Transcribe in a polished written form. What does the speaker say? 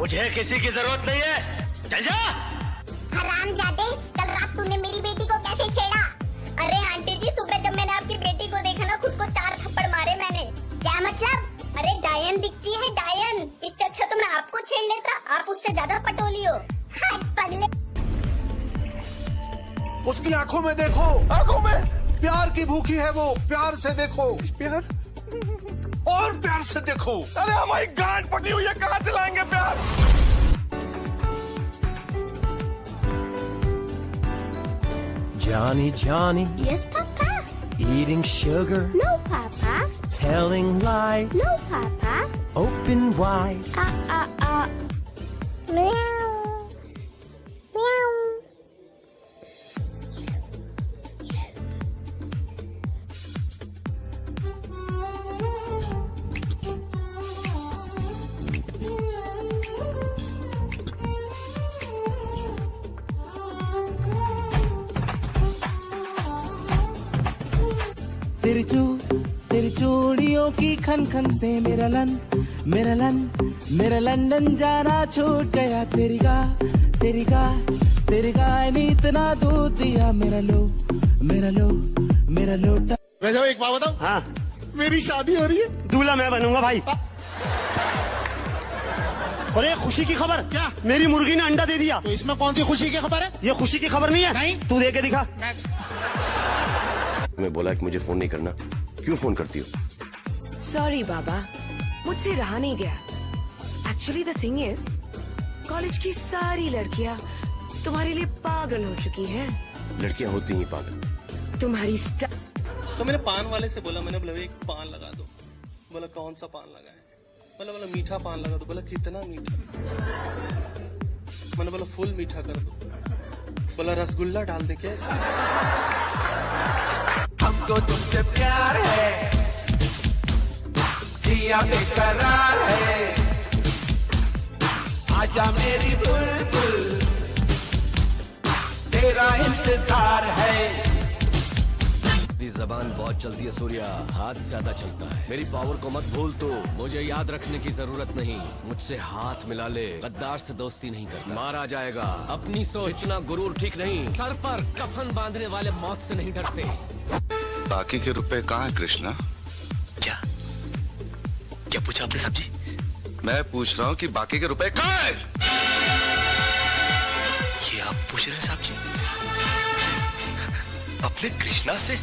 मुझे किसी की जरूरत नहीं है, चल जा। हरामजादे, कल रात तूने मेरी बेटी को कैसे छेड़ा? अरे आंटी जी, सुबह जब मैंने आपकी बेटी को देखा ना, खुद को 4 थप्पड़ मारे मैंने। क्या मतलब? अरे डायन दिखती है, डायन। इससे अच्छा तो मैं आपको छेड़ लेता, आप उससे ज्यादा पटोली हो। हट पगले। उसकी आंखों में देखो, आंखों में प्यार की भूखी है वो, प्यार से देखो। प्यार और प्यार से देखो। अरे हमारी गांड पटी हुई है, कहाँ से लाएंगे प्यार? Johnny, Johnny, Yes, Papa. eating sugar, No, Papa. telling lies, No, Papa. open wide. Meow. Meow. तेरी चूड़ियों की खन खन से मेरा लंदन जाना छूट गया। तेरी गाय ने इतना दूध दिया। मेरा लोटा। वैसे एक बात बताऊं? हाँ, मेरी शादी हो रही है। दूल्हा मैं बनूंगा भाई। और ये खुशी की खबर क्या? मेरी मुर्गी ने अंडा दे दिया। तो इसमें कौन सी खुशी की खबर है? ये खुशी की खबर नहीं है। नहीं। तू दे के दिखा। मैं बोला कि मुझे फोन नहीं करना, क्यों फोन करती हो? सॉरी बाबा, मुझसे रहा नहीं गया। Actually the thing is, college की सारी लड़कियां तुम्हारे लिए पागल हो चुकी हैं। लड़कियां होती ही पागल। तुम्हारी तो मैंने पान वाले से बोला, मैंने बोला एक पान लगा दो। बोला कौन सा पान लगाए? बोला मीठा पान लगा दो। बोला कितना मीठा? मैंने बोला फुल मीठा कर दो। बोला रसगुल्ला डाल दे क्या इसमें? हमको तुमसे प्यार है, जिया बेकरार है। आजा मेरी बुलबुल, तेरा इंतजार है। जबान बहुत चलती है सूर्या, हाथ ज्यादा चलता है। मेरी पावर को मत भूल तू, मुझे याद रखने की जरूरत नहीं। मुझसे हाथ मिला ले, गद्दार से दोस्ती नहीं करता, मारा जाएगा। अपनी सोच, इतना गुरूर ठीक नहीं। सर पर कफन बांधने वाले मौत से नहीं डरते। बाकी के रुपए कहाँ है कृष्णा? क्या पूछा आपने साहब जी? मैं पूछ रहा हूँ कि बाकी के रुपए कहाँ है? ये आप पूछ रहे हैं साहब जी अपने कृष्णा से?